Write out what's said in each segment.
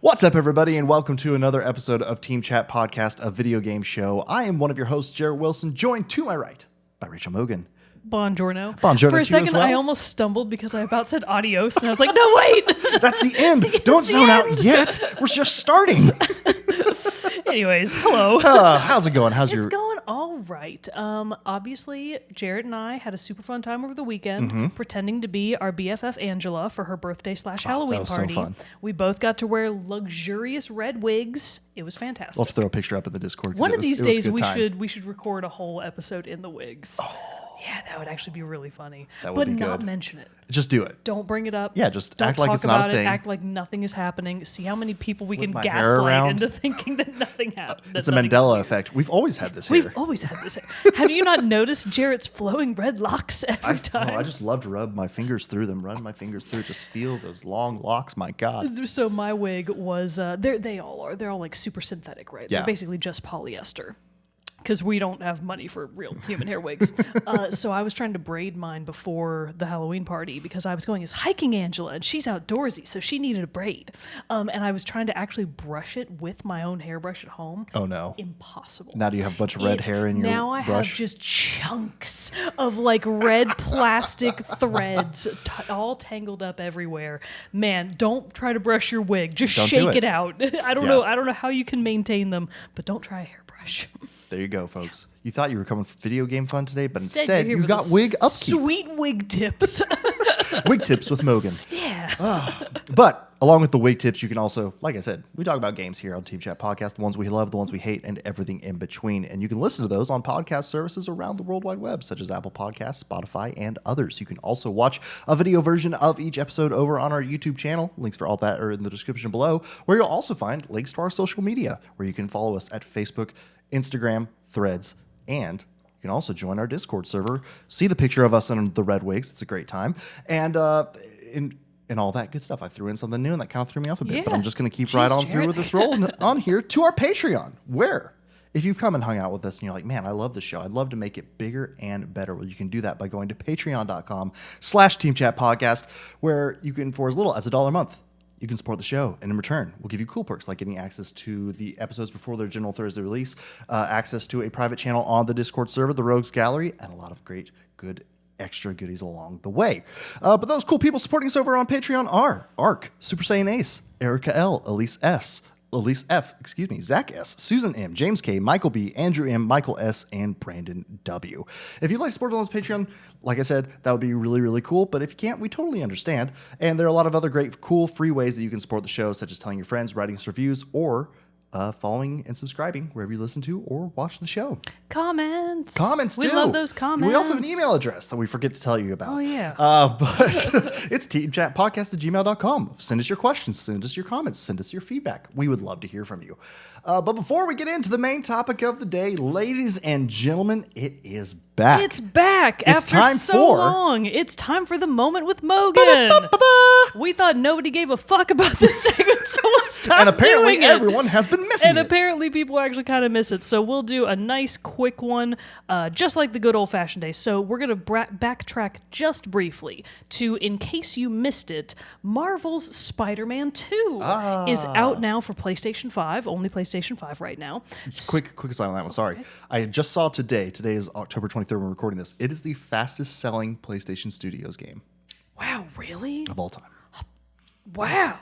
What's up, everybody, and welcome to another episode of Team Chat Podcast, a video game show. I am one of your hosts, Jerrett Wilson, joined to my right by Rachel Mogan. Buongiorno. Buongiorno. For a second, well. I almost stumbled because I about said adios, and I was like, no, wait! That's the end. Don't zone out yet. We're just starting. Anyways, hello. How's it going? It's going all right. Obviously, Jerrett and I had a super fun time over the weekend, pretending to be our BFF Angela for her birthday / Halloween was so party. fun. We both got to wear luxurious red wigs. It was fantastic. We'll have to throw a picture up in the Discord. One of these days, we should record a whole episode in the wigs. Yeah, that would actually be really funny. That would be not good. mention it. Just do it. Don't bring it up. Yeah, just Don't act like talk it's not a about it. thing. Act like nothing is happening. See how many people we Flip can my hair gaslight around. into thinking that nothing happened. It's a Mandela effect. We've always had this hair. We've always had this hair. Have you not noticed Jerrett's flowing red locks every time? I just love to rub my fingers through them, run my fingers through, just feel those long locks. My God. So my wig was, they all are. They're all like super synthetic, right? Yeah. They're basically just polyester. Because we don't have money for real human hair wigs. So I was trying to braid mine before the Halloween party because I was going as hiking Angela, and she's outdoorsy, so she needed a braid. And I was trying to actually brush it with my own hairbrush at home. Oh, no. Impossible. Now do you have a bunch of red hair in your Now I brush? have just chunks of like red plastic threads all tangled up everywhere. Man, don't try to brush your wig. Just Don't do shake it. it out. I don't know how you can maintain them, but don't try a hairbrush. There you go, folks. You thought you were coming for video game fun today, but Instead, instead you're here you for got the wig upkeep. Sweet wig tips. Wig tips with Mogan. Yeah. But along with the wig tips, you can also, like I said, we talk about games here on Team Chat Podcast, the ones we love, the ones we hate, and everything in between. And you can listen to those on podcast services around the World Wide Web, such as Apple Podcasts, Spotify, and others. You can also watch a video version of each episode over on our YouTube channel. Links for all that are in the description below, where you'll also find links to our social media, where you can follow us at Facebook, Instagram, Threads, and you can also join our Discord server, see the picture of us in the red wigs. It's a great time. And all that good stuff. I threw in something new, and that kind of threw me off a bit. But Yeah. I'm just going to keep Jeez, right on through Jerrett. with this roll on here to our Patreon, where if you've come and hung out with us and you're like, man, I love this show, I'd love to make it bigger and better. Well, you can do that by going to patreon.com/teamchatpodcast, where you can, for as little as $1 a month, you can support the show, and in return, we'll give you cool perks like getting access to the episodes before their general Thursday release, access to a private channel on the Discord server, the Rogues Gallery, and a lot of great, good extra goodies along the way. But those cool people supporting us over on Patreon are Ark, Super Saiyan Ace, Erica L, Elise F, Zach S, Susan M, James K, Michael B, Andrew M, Michael S, and Brandon W. If you'd like to support us on Patreon, like I said, that would be really, really cool. But if you can't, we totally understand. And there are a lot of other great, cool, free ways that you can support the show, such as telling your friends, writing us reviews, or following and subscribing wherever you listen to or watch the show. Comments. We love those comments. We also have an email address that we forget to tell you about. Oh, yeah. But it's teamchatpodcast@gmail.com. Send us your questions. Send us your comments. Send us your feedback. We would love to hear from you. But before we get into the main topic of the day, ladies and gentlemen, it is back. It's back It's after time so for- long. It's time for the moment with Mogan. We thought nobody gave a fuck about this segment, so we'll stop And apparently doing it. everyone has been missing And it. apparently people actually kind of miss it. So we'll do a nice quick one, just like the good old-fashioned days. So we're going to backtrack just briefly to, in case you missed it, Marvel's Spider-Man 2 is out now for PlayStation 5, only PlayStation 5 right now. Quick aside on that one. Sorry. I just saw today is October 23rd when we're recording this. It is the fastest selling PlayStation Studios game Wow, really? of all time. Wow.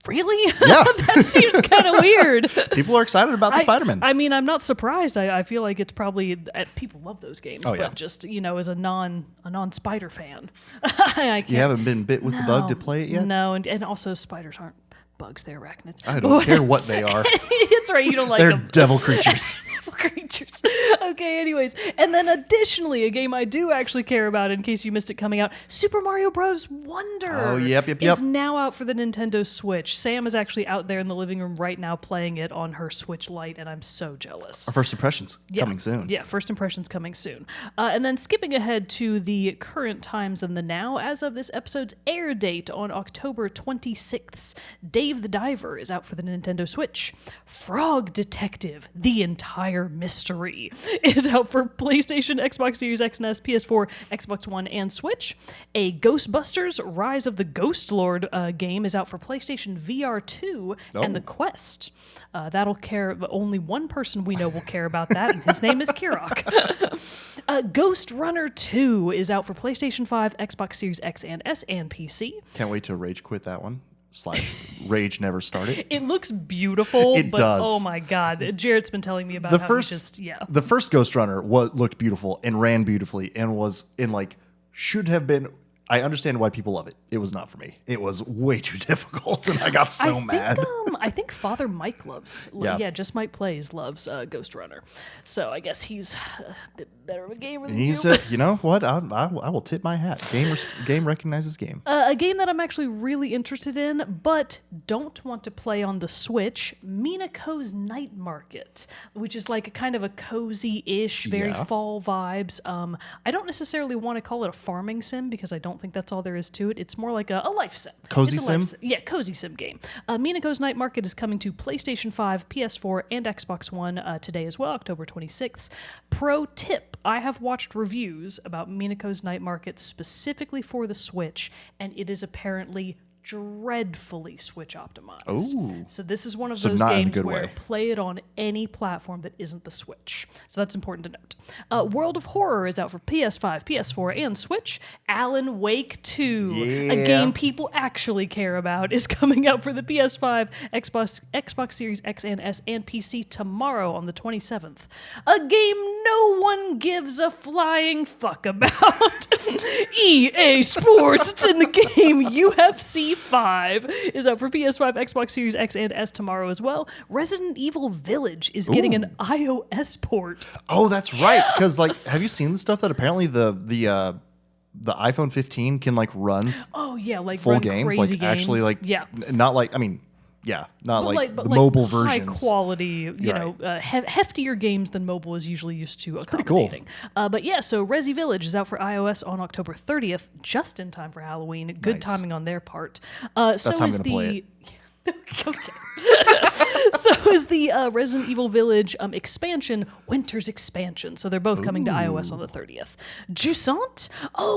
Really? Yeah. That seems kind of weird. People are excited about the Spider-Man. I mean, I'm not surprised. I feel like it's probably people love those games, Oh, but yeah. just as a non-Spider fan, I can't. You haven't been bit with the bug to play it yet? No, and also spiders aren't bugs; they're arachnids. I don't care what they are. That's right. You don't like They're them. devil creatures. Devil creatures. Okay, anyways. And then additionally, a game I do actually care about, in case you missed it coming out, Super Mario Bros. Wonder Oh, yep. is now out for the Nintendo Switch. Sam is actually out there in the living room right now playing it on her Switch Lite, and I'm so jealous. Our first impressions coming soon. Yeah, first impressions coming soon. And then skipping ahead to the current times and the now, as of this episode's air date on October 26th, day Dave the Diver is out for the Nintendo Switch. Frog Detective: The Entire Mystery is out for PlayStation, Xbox Series X and S, PS4, Xbox One, and Switch. A Ghostbusters: Rise of the Ghost Lord game is out for PlayStation VR 2 and the Quest. That'll care. Only one person we know will care about that, and his name is Kirok. Ghost Runner 2 is out for PlayStation 5, Xbox Series X and S, and PC. Can't wait to rage quit that one. / rage never started. It looks beautiful. It but does. Oh my God. Jarrett's been telling me about The how first, he just, yeah. The first Ghost Runner looked beautiful and ran beautifully and was in should have been. I understand why people love it. It was not for me. It was way too difficult, and I got so mad. I think Father Mike loves, just Mike Plays loves Ghost Runner. So I guess he's a bit better of a gamer than He's you. you know what? I will tip my hat. Game recognizes game. A game that I'm actually really interested in, but don't want to play on the Switch, Minako's Night Market, which is like a kind of a cozy-ish, very fall vibes. I don't necessarily want to call it a farming sim because I don't think that's all there is to it. It's more like a life sim. Cozy It's a sim? life yeah, cozy sim game. Minako's Night Market is coming to PlayStation 5, PS4, and Xbox One today as well, October 26th. Pro tip, I have watched reviews about Minako's Night Market specifically for the Switch, and it is apparently dreadfully Switch optimized. Ooh. So this is one of So those not in a games good where way. play it on any platform that isn't the Switch. So that's important to note. World of Horror is out for PS5, PS4, and Switch. Alan Wake 2, a Yeah. game people actually care about, is coming out for the PS5, Xbox Series X and S, and PC tomorrow on the 27th. A game no one gives a flying fuck about. EA Sports, it's in the game. UFC 5 is out for PS5, Xbox Series X and S tomorrow as well. Resident Evil Village is getting an iOS port. Oh, that's right. Because have you seen the stuff that apparently the iPhone 15 can run Oh yeah, like full run games, crazy games. actually yeah. not not But the mobile high versions. quality, Right. heftier games than mobile is usually used to pretty cool. accommodating. But yeah, so Resi Village is out for iOS on October 30th, just in time for Halloween. Good Nice. timing on their part. That's so how I'm is gonna play the okay. So is the Resident Evil Village expansion, Winter's Expansion. So they're both coming to iOS on the 30th. Jusant,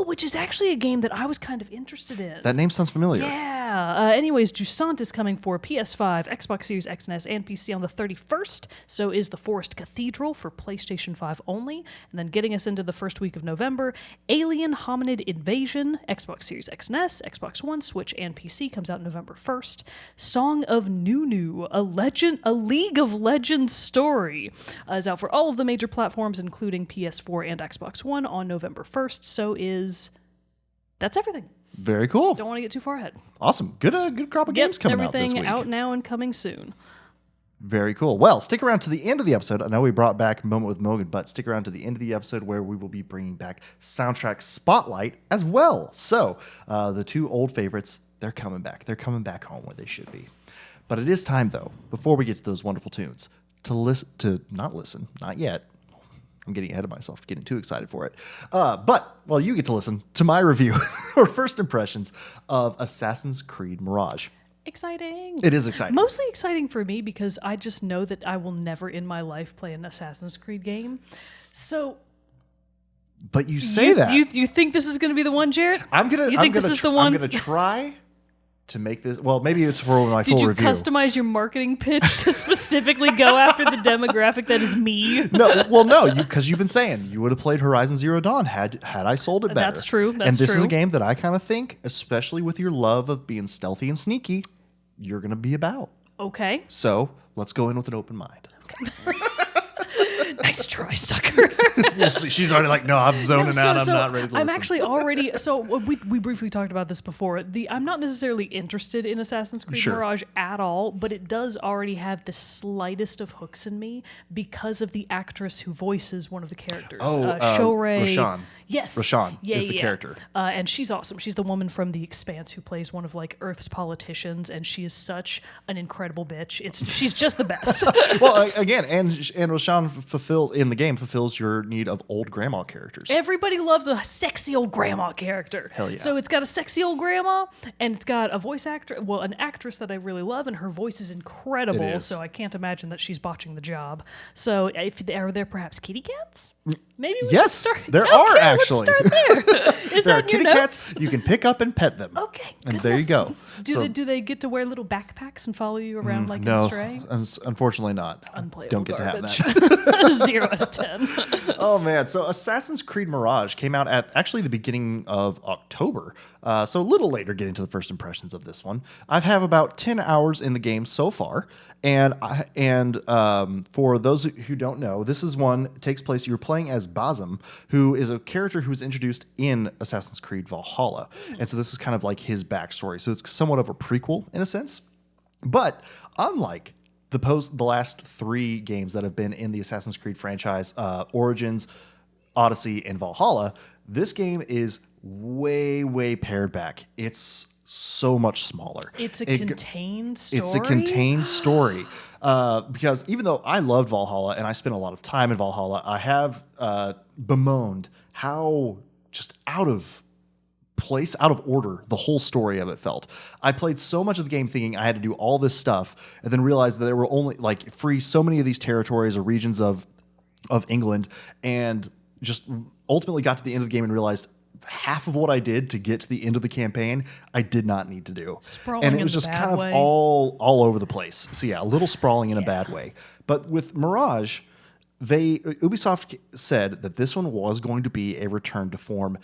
which is actually a game that I was kind of interested in. That name sounds familiar. Yeah. Anyways, Jusant is coming for PS5, Xbox Series X and S, and PC on the 31st. So is The Forest Cathedral for PlayStation 5 only. And then getting us into the first week of November, Alien Hominid Invasion, Xbox Series X and S, Xbox One, Switch, and PC comes out November 1st. Song of Nunu, a League of Legends story, is out for all of the major platforms, including PS4 and Xbox One on November 1st. That's everything. Very cool. Don't want to get too far ahead. Awesome. Good crop of games coming out this everything week. out now and coming soon. Very cool. Well, stick around to the end of the episode. I know we brought back Moment with Mogan, but stick around to the end of the episode where we will be bringing back Soundtrack Spotlight as well. So the two old favorites, they're coming back. They're coming back home where they should be. But it is time, though, before we get to those wonderful tunes, not yet. I'm getting ahead of myself, getting too excited for it. You get to listen to my review or first impressions of Assassin's Creed Mirage. Exciting. It is exciting. Mostly exciting for me because I just know that I will never in my life play an Assassin's Creed game. So But you say that. You think this is going to be the one, Jarrett? I'm gonna try to make this. Well, maybe it's for my full Did you review. customize your marketing pitch to specifically go after the demographic that is me? No, because you've been saying you would have played Horizon Zero Dawn had I sold it better. That's true. And this is true. a game that I kind of think, especially with your love of being stealthy and sneaky, you're gonna be about. Okay. So let's go in with an open mind. Nice try, sucker. She's already like, no, I'm zoning out. I'm not ready to listen. I'm actually already. So we briefly talked about this before. I'm not necessarily interested in Assassin's Creed Mirage at all, but it does already have the slightest of hooks in me because of the actress who voices one of the characters. Shorey. Rashawn. Yes. Rashawn is the character. And she's awesome. She's the woman from The Expanse who plays one of Earth's politicians, and she is such an incredible bitch. She's just the best. Well, again, and Rashawn fulfills your need of old grandma characters. Everybody loves a sexy old grandma character. Hell yeah. So it's got a sexy old grandma, and it's got a voice actor, well, an actress that I really love, and her voice is incredible. It is. So I can't imagine that she's botching the job. So are there perhaps kitty cats? Maybe we should start. There are actually. Let's start there. Is There are that in your kitty notes? cats you can pick up and pet them. Okay. And good there you enough. go. Do they get to wear little backpacks and follow you around like in No, Stray? unfortunately not. Unplayable Don't get garbage. to have that. 0 out of 10. Oh man, so Assassin's Creed Mirage came out at actually the beginning of October. So a little later getting to the first impressions of this one. I've have about 10 hours in the game so far. And for those who don't know, this is one takes place. You're playing as Basim, who is a character who was introduced in Assassin's Creed Valhalla, and so this is kind of like his backstory. So it's somewhat of a prequel in a sense, but unlike the last 3 games that have been in the Assassin's Creed franchise, Origins, Odyssey, and Valhalla, this game is way pared back. It's so much smaller. It's a contained story? It's a contained story. Because even though I loved Valhalla and I spent a lot of time in Valhalla, I have bemoaned how just out of place, out of order, the whole story of it felt. I played so much of the game thinking I had to do all this stuff and then realized that there were only free so many of these territories or regions of England, and just ultimately got to the end of the game and realized half of what I did to get to the end of the campaign, I did not need to do. Sprawling and it in was the just bad kind of way. all over the place. So yeah, a little sprawling in a bad way. But with Mirage, Ubisoft said that this one was going to be a return to form,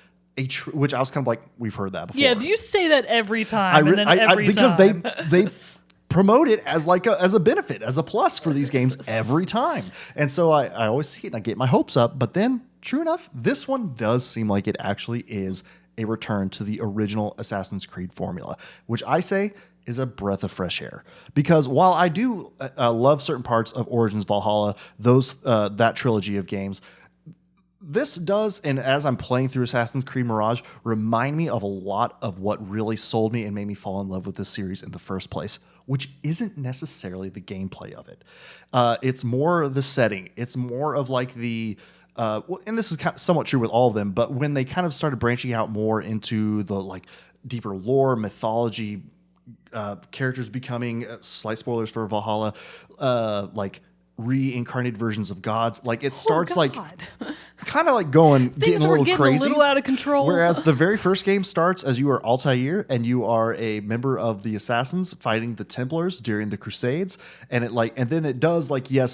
which I was kind of like, we've heard that before. Yeah, you say that every time, because they promote it as as a benefit, as a plus for these games every time. And so I always see it and I get my hopes up, but then true enough, this one does seem like it actually is a return to the original Assassin's Creed formula, which I say is a breath of fresh air. Because while I do love certain parts of Origins Valhalla, that trilogy of games, this does, and as I'm playing through Assassin's Creed Mirage, remind me of a lot of what really sold me and made me fall in love with this series in the first place, which isn't necessarily the gameplay of it. It's more the setting. It's more of and this is kind of somewhat true with all of them, but when they kind of started branching out more into the deeper lore, mythology, characters becoming, slight spoilers for Valhalla, reincarnated versions of gods. It starts kind of getting Things a were little getting crazy. a little out of control. Whereas the very first game starts as you are Altair and you are a member of the Assassins fighting the Templars during the Crusades, and then it does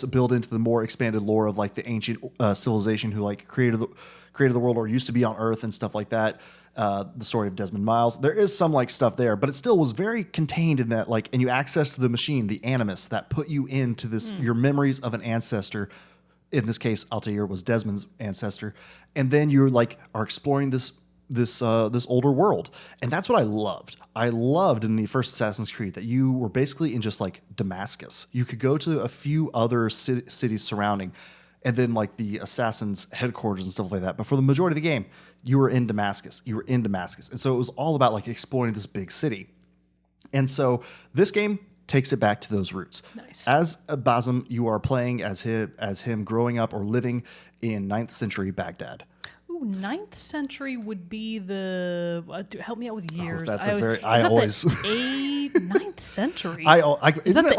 build into the more expanded lore of the ancient civilization who created the world or used to be on Earth and stuff like that. The story of Desmond Miles. There is some stuff there, but it still was very contained in that and you access to the machine, the animus that put you into this your memories of an ancestor. In this case, Altair was Desmond's ancestor, and then you are exploring this older world, and that's what I loved. I loved in the first Assassin's Creed that you were basically in just Damascus. You could go to a few other cities surrounding, and then the assassins' headquarters and stuff like that. But for the majority of the game, you were in Damascus. And so it was all about exploring this big city. And so this game takes it back to those roots. Nice. As Basim, you are playing as him growing up or living in 9th century Baghdad. Ooh, 9th century would be help me out with years. That's is that the 9th century? Isn't it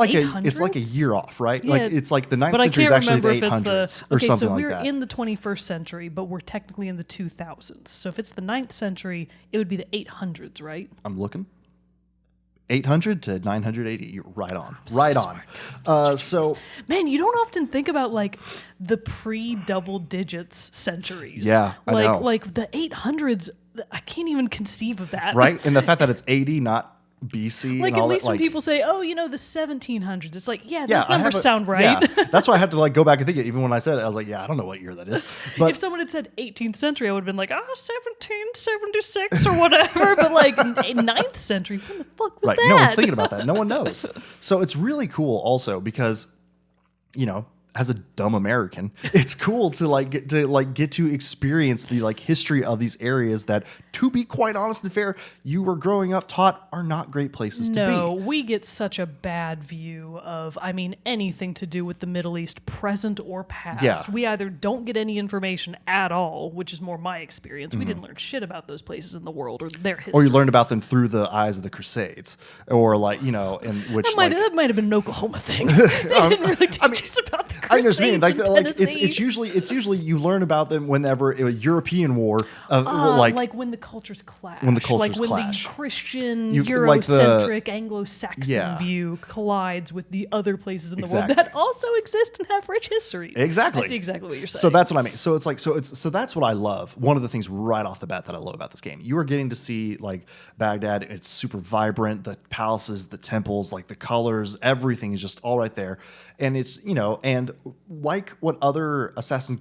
it's 800s? a year off, right? Yeah, it's the 9th but I century is can't actually the remember if it's 800s the or something so like we're that. in the 21st century, but we're technically in the 2000s. So if it's the 9th century, it would be the 800s, right? I'm looking. 800 to 980. You're right on. Right on. So, man, you don't often think about the pre-double digits centuries. Yeah, I know. The 800s. I can't even conceive of that. right? And the fact that it's 80, not BC. and at all least that, when people say, "Oh, the 1700s," it's those numbers sound right. Yeah, that's why I had to go back and think it. Even when I said it, I was I don't know what year that is. But if someone had said 18th century, I would have been 1776 or whatever. But 9th century, when the fuck was that? No one's thinking about that. No one knows. So it's really cool also because, as a dumb American, it's cool to get to experience the like history of these areas that, to be quite honest and fair, you were growing up taught are not great places to be. No, we get such a bad view of, I mean, anything to do with the Middle East, present or past. Yeah. We either don't get any information at all, which is more my experience. We didn't learn shit about those places in the world or their history. Or you learned about them through the eyes of the Crusades, or like in which that might have been an Oklahoma thing. They didn't really teach us about the I Crusades just mean like in it's usually you learn about them whenever a European war like when the cultures clash. When the cultures like when clash. the Christian, You- like the- Eurocentric, Anglo-Saxon Yeah. view collides with the other places in the Exactly. world that also exist and have rich histories. Exactly. I see exactly what you're saying. So that's what I mean. So that's what I love. One of the things right off the bat that I love about this game, you are getting to see like Baghdad. It's super vibrant. The palaces, the temples, like the colors, everything is just all right there. And it's and like what other Assassin's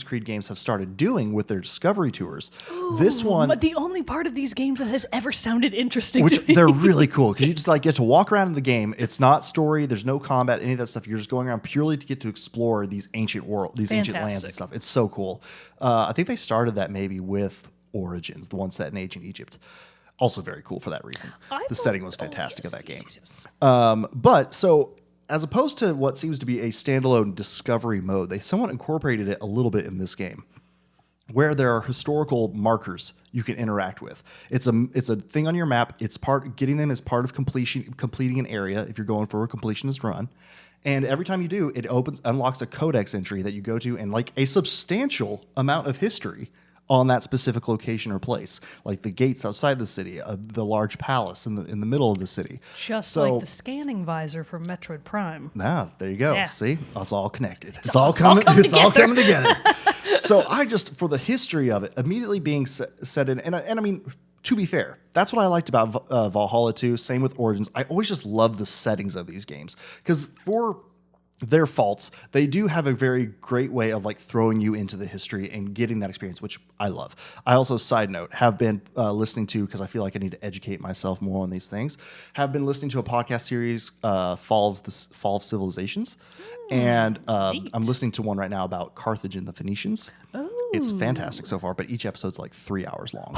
Creed games have started doing with their discovery tours. This one, But the only part of these games that has ever sounded interesting which to me. they're really cool because you just like get to walk around in the game. It's not story. There's no combat, any of that stuff. You're just going around purely to get to explore these ancient ancient lands and Fantastic. stuff. It's so cool. I think they started that maybe with Origins, the one set in ancient Egypt. Also very cool for that reason. The setting was fantastic of that game. Yes. But so as opposed to what seems to be a standalone discovery mode, they somewhat incorporated it a little bit in this game, where there are historical markers you can interact with. It's a thing on your map. It's getting them as part of completing an area if you're going for a completionist run. And every time you do, it unlocks a codex entry that you go to and like a substantial amount of history on that specific location or place, like the gates outside the city, the large palace in the middle of the city. Just like the scanning visor from Metroid Prime. There you go. Yeah. See, it's all connected. It's all all coming. coming It's all together. coming together. So I just, for the history of it, immediately being set in, and I mean, to be fair, that's what I liked about Valhalla 2. Same with Origins. I always just love the settings of these games because for their faults, they do have a very great way of like throwing you into the history and getting that experience, which I love. I also, side note, have been listening to, because I feel like I need to educate myself more on these things, have been listening to a podcast series, Fall of Civilizations. And I'm listening to one right now about Carthage and the Phoenicians. It's fantastic so far, but each episode's like 3 hours long.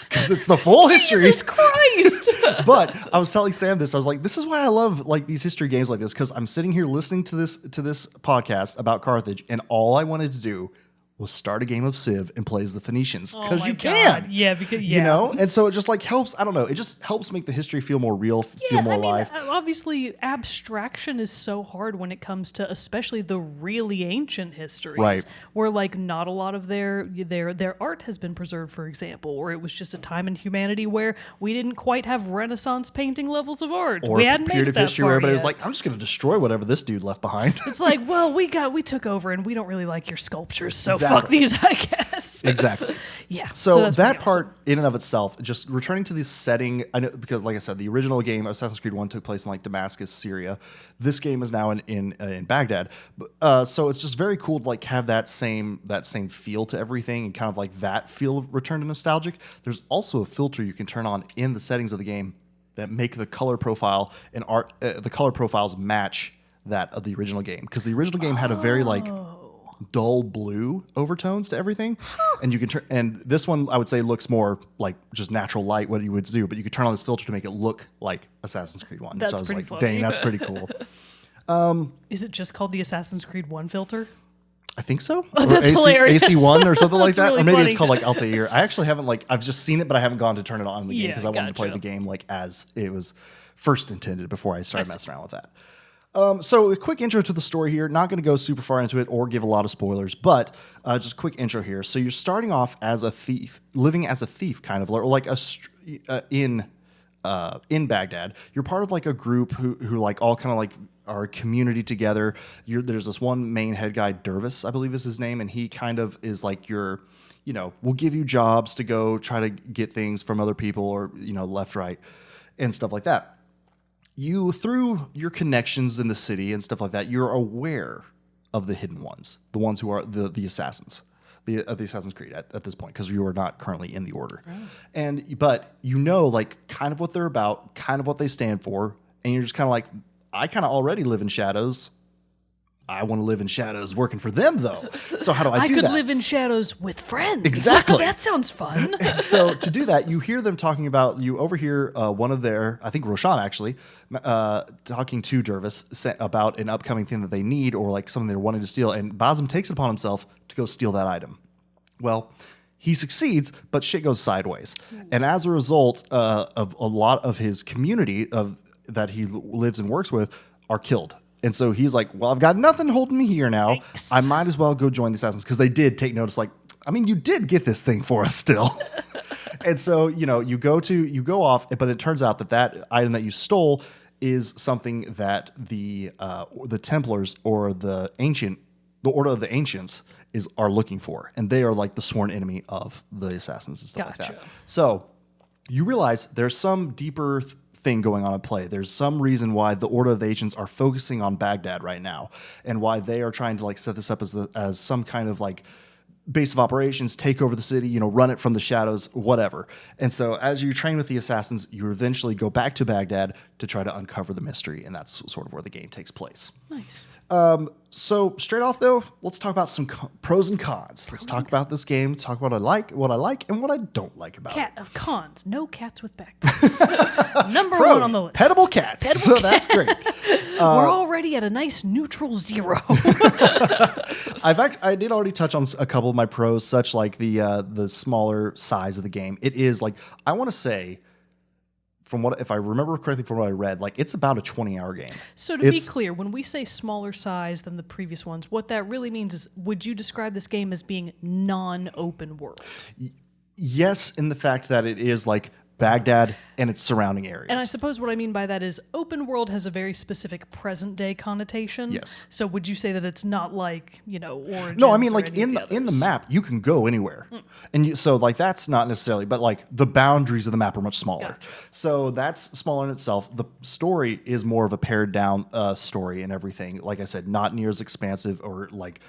Because it's the full history. Jesus Christ! But I was telling Sam this. I was like, this is why I love like these history games like this, because I'm sitting here listening to this podcast about Carthage, and all I wanted to do was start a game of Civ and play as the Phoenicians, because my you God. can. Yeah, because And so it just like helps. I don't know. It just helps make the history feel more real, feel more alive. Obviously, abstraction is so hard when it comes to especially the really ancient histories, Right. where like not a lot of their art has been preserved, for example, or it was just a time in humanity where we didn't quite have Renaissance painting levels of art. Or We a hadn't made period it of that history far where everybody was yet. like, I'm just going to destroy whatever this dude left behind. It's like, well, we took over and we don't really like your sculptures, so Exactly. fuck these, I guess. Exactly. Yeah. So that's that pretty part, awesome. in and of itself, just returning to the setting, I know because, like I said, the original game Assassin's Creed 1 took place in like Damascus, Syria. This game is now in Baghdad. So it's just very cool to like have that same feel to everything and kind of like that feel of return to nostalgic. There's also a filter you can turn on in the settings of the game that make the color profile and the color profiles match that of the original game, because the original game had a very like dull blue overtones to everything, and you can turn, and this one I would say looks more like just natural light, what you would do, but you could turn on this filter to make it look like Assassin's Creed 1. That's so I was pretty like, funny. dang, that's pretty cool. Is it just called the Assassin's Creed 1 filter? I think so. Oh, that's hilarious. AC1 or something like That's that. really Or maybe funny. it's called like Altair. I actually haven't I've just seen it, but I haven't gone to turn it on in the game Yeah, because I wanted to play gotcha. the game like as it was first intended before I started see. messing around with that. So a quick intro to the story here. Not going to go super far into it or give a lot of spoilers, but just a quick intro here. So you're starting off as a thief, living as a thief, kind of, or like in Baghdad. You're part of like a group who like all kind of like are a community together. There's this one main head guy, Dervis, I believe is his name, and he kind of is like your, will give you jobs to go try to get things from other people or left, right, and stuff like that. You, through your connections in the city and stuff like that, you're aware of the hidden ones, the ones who are the assassins, the Assassin's Creed at this point, because you are not currently in the order. Right. But like kind of what they're about, kind of what they stand for, and you're just kind of like, I kind of already live in shadows. I want to live in shadows working for them, though. So how do I do could that? live in shadows with friends. Exactly. That sounds fun. And so to do that, you hear them talking about, you overhear one of their, I think Roshan actually, talking to Jervis about an upcoming thing that they need or like something they're wanting to steal. And Bazem takes it upon himself to go steal that item. Well, he succeeds, but shit goes sideways. And as a result of a lot of his community that he lives and works with are killed. And so he's like, well, I've got nothing holding me here now. Yikes. I might as well go join the Assassins, because they did take notice, like, I mean, you did get this thing for us still. And so, you go off, but it turns out that item that you stole is something that the Templars or the Order of the Ancients are looking for. And they are like the sworn enemy of the Assassins and stuff like that. So you realize there's some deeper thing going on at play. There's some reason why the Order of the Ancients are focusing on Baghdad right now, and why they are trying to like set this up as some kind of like base of operations, take over the city, run it from the shadows, whatever. And so as you train with the Assassins, you eventually go back to Baghdad to try to uncover the mystery, and that's sort of where the game takes place. Nice. So straight off though, let's talk about some pros and cons. Let's talk about this game, talk about what I like and what I don't like about it. Cons. No cats with backpacks. Number one on the list. Pettable cats. So that's great. We're already at a nice neutral 0. I did already touch on a couple of my pros, such like the smaller size of the game. It is like, I want to say, if I remember correctly from what I read, like it's about a 20-hour game. So to be clear, when we say smaller size than the previous ones, what that really means is, would you describe this game as being non-open world? Yes, in the fact that it is like Baghdad and its surrounding areas. And I suppose what I mean by that is open world has a very specific present day connotation. Yes. So would you say that it's not like, Origins? No, I mean or like any of in the others? map you can go anywhere, and so like that's not necessarily, but like the boundaries of the map are much smaller. Gotcha. So that's smaller in itself. The story is more of a pared down story and everything. Like I said, not near as expansive or like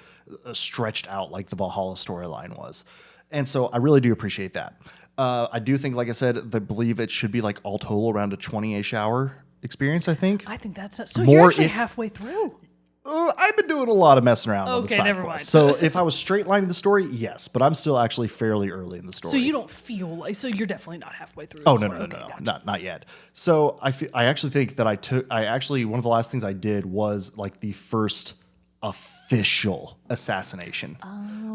stretched out like the Valhalla storyline was, and so I really do appreciate that. I do think, like I said, I believe it should be like all total around a 20-ish hour experience, I think. I think that's so. More You're actually if- halfway through. I've been doing a lot of messing around on the Okay, side never quests. mind. So if I was straight lining the story, yes, but I'm still actually fairly early in the story. So you don't feel like. So you're definitely not halfway through. Oh this no, one. no, Okay, no, gotcha. not yet. So I actually think that one of the last things I did was like the first official assassination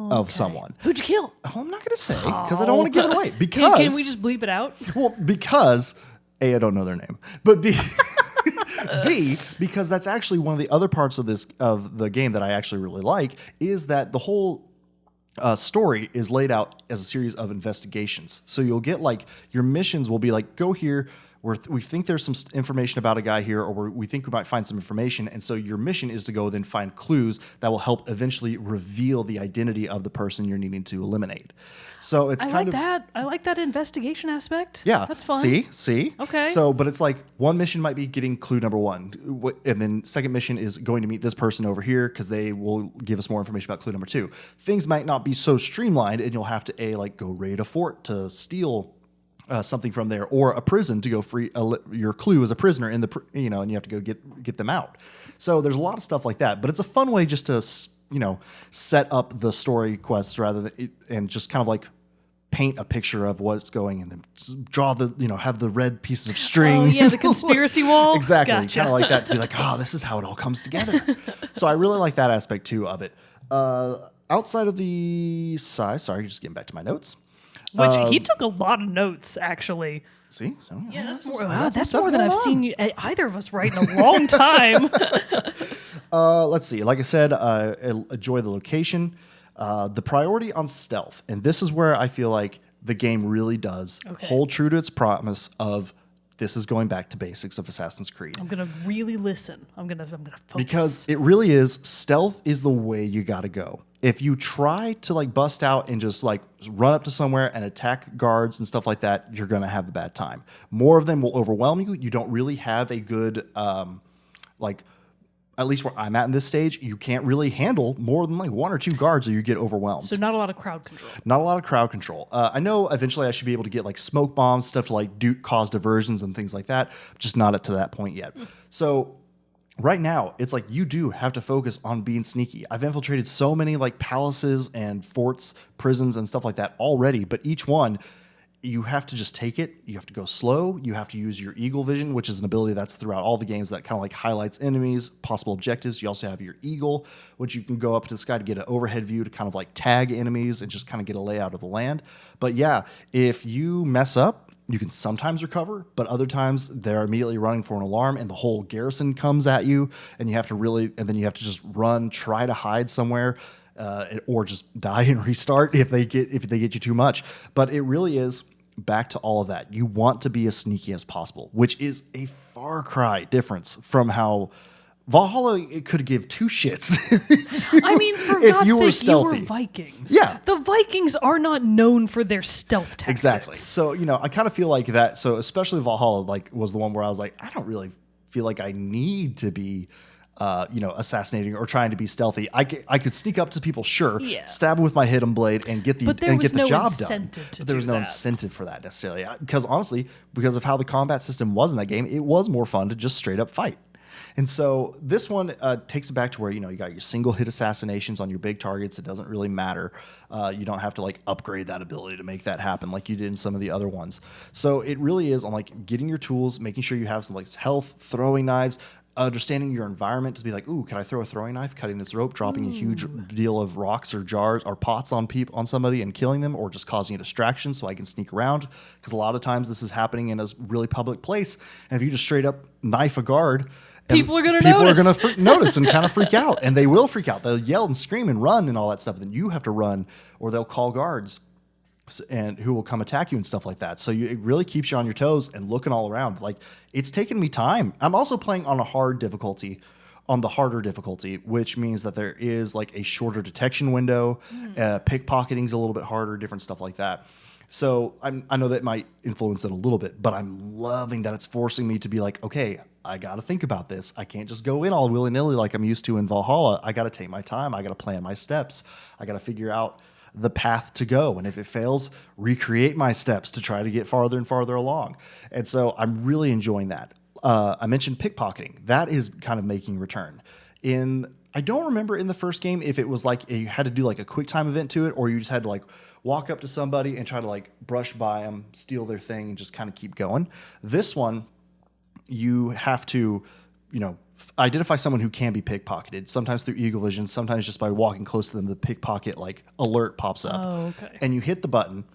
of someone. Who'd you kill? Oh, I'm not going to say because I don't want to give it away. Can Because we just bleep it out? well, because A, I don't know their name, but B, because that's actually one of the other parts of the game that I actually really like, is that the whole story is laid out as a series of investigations. So you'll get like your missions will be like, go here. We think there's some information about a guy here, or we think we might find some information. And so your mission is to go then find clues that will help eventually reveal the identity of the person you're needing to eliminate. So it's I kind like of that. I like that investigation aspect. yeah, That's fun. See? Okay. So, but it's like one mission might be getting clue number 1, and then second mission is going to meet this person over here because they will give us more information about clue number 2. Things might not be so streamlined, and you'll have to go raid a fort to steal something from there, or a prison to go free your clue as a prisoner in the and you have to go get them out. So there's a lot of stuff like that, but it's a fun way just to set up the story quests rather than and just kind of like paint a picture of what's going, and then draw have the red pieces of string. Oh yeah, the conspiracy wall. Exactly, Gotcha. kind of like that, to be like, oh, this is how it all comes together. So I really like that aspect too of it. Outside of the size, sorry, just getting back to my notes. Which he took a lot of notes, actually. See, so, Yeah, that's more. some That's stuff more than going I've on. seen either of us write in a long time. Let's see. Like I said, I enjoy the location, the priority on stealth, and this is where I feel like the game really does hold true to its promise of this is going back to basics of Assassin's Creed. I'm gonna really listen. I'm gonna focus. Because it really is, stealth is the way you got to go. If you try to like bust out and just like run up to somewhere and attack guards and stuff like that, you're going to have a bad time. More of them will overwhelm you. You don't really have a good, at least where I'm at in this stage, you can't really handle more than like 1 or 2 guards or you get overwhelmed. So not a lot of crowd control. Not a lot of crowd control. I know eventually I should be able to get like smoke bombs, stuff to like cause diversions and things like that. Just not up to that point yet. So right now, it's like you do have to focus on being sneaky. I've infiltrated so many like palaces and forts, prisons, and stuff like that already, but each one, you have to just take it. You have to go slow. You have to use your eagle vision, which is an ability that's throughout all the games that kind of like highlights enemies, possible objectives. You also have your eagle, which you can go up to the sky to get an overhead view to kind of like tag enemies and just kind of get a layout of the land. But yeah, if you mess up, you can sometimes recover, but other times they're immediately running for an alarm and the whole garrison comes at you and you have to and then you have to just run, try to hide somewhere. Or just die and restart if they get you too much. But it really is back to all of that. You want to be as sneaky as possible, which is a far cry difference from how Valhalla it could give two shits. I mean, for God's sake, you were Vikings. Yeah. The Vikings are not known for their stealth tactics. Exactly. So, I kind of feel like that. So especially Valhalla was the one where I was like, I don't really feel like I need to be assassinating or trying to be stealthy. I could sneak up to people, sure, stab them with my hidden blade and get the job done. But there was no incentive for that necessarily. Because honestly, because of how the combat system was in that game, it was more fun to just straight up fight. And so this one takes it back to where, you got your single hit assassinations on your big targets. It doesn't really matter. You don't have to like upgrade that ability to make that happen like you did in some of the other ones. So it really is on like getting your tools, making sure you have some like health, throwing knives, understanding your environment to be like, ooh, can I throw a throwing knife, cutting this rope, dropping a huge deal of rocks or jars or pots on somebody and killing them, or just causing a distraction so I can sneak around? Because a lot of times this is happening in a really public place, and if you just straight up knife a guard, people are going to notice and kind of freak out, and they will freak out. They'll yell and scream and run and all that stuff. Then you have to run, or they'll call guards and who will come attack you and stuff like that. So it really keeps you on your toes and looking all around. Like, it's taken me time. I'm also playing on the harder difficulty, which means that there is like a shorter detection window. Pickpocketing's a little bit harder, different stuff like that. So I know that might influence it a little bit, but I'm loving that it's forcing me to be like, okay, I got to think about this. I can't just go in all willy-nilly like I'm used to in Valhalla. I got to take my time. I got to plan my steps. I got to figure out the path to go, and if it fails, recreate my steps to try to get farther and farther along. And so I'm really enjoying that. I mentioned pickpocketing. That is kind of making return. I don't remember in the first game if it was like you had to do like a quick time event to it, or you just had to like walk up to somebody and try to like brush by them, steal their thing, and just kind of keep going. This one, you have to, identify someone who can be pickpocketed, sometimes through eagle vision, sometimes just by walking close to them, the pickpocket like alert pops up. Oh, okay. And you hit the button.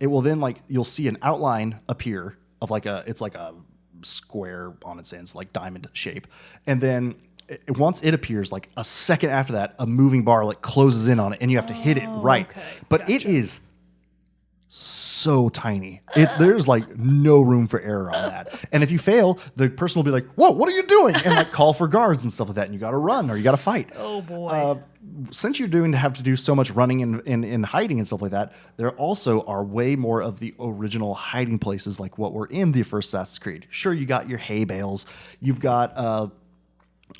It will then you'll see an outline appear of it's like a square on its ends, like diamond shape. And then once it appears, like a second after that, a moving bar like closes in on it and you have to hit it right. Okay. But gotcha. It is so tiny. There's like no room for error on that. And if you fail, the person will be like, whoa, what are you doing? And like call for guards and stuff like that. And you got to run or you got to fight. Oh boy. Since you're have to do so much running and hiding and stuff like that, there also are way more of the original hiding places like what were in the first Assassin's Creed. Sure, you got your hay bales. You've got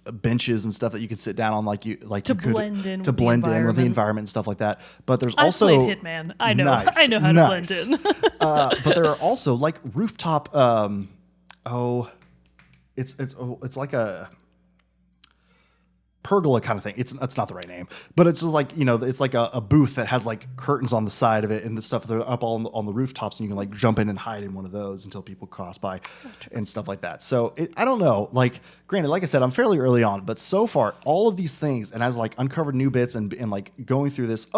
benches and stuff that you can sit down on to blend in with the environment and stuff like that. But there's also played Hitman. I know how to blend in. But there are also like rooftop. It's like a pergola kind of thing. It's not the right name, but it's just like it's like a booth that has like curtains on the side of it and the stuff that are up on the rooftops, and you can like jump in and hide in one of those until people cross by and stuff like that. So I don't know. Like, granted, like I said, I'm fairly early on, but so far all of these things, and as like uncovered new bits and like going through this,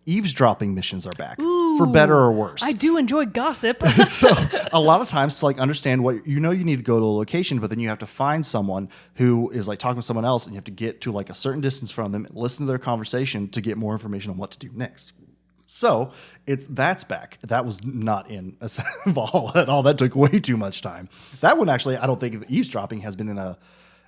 eavesdropping missions are back. Ooh, for better or worse. I do enjoy gossip. So a lot of times to like understand what you need to go to a location, but then you have to find someone who is like talking to someone else, and you have to get to like a certain distance from them, listen to their conversation to get more information on what to do next. So that's back. That was not in Valhalla at all. That took way too much time. That one actually, I don't think the eavesdropping has been in a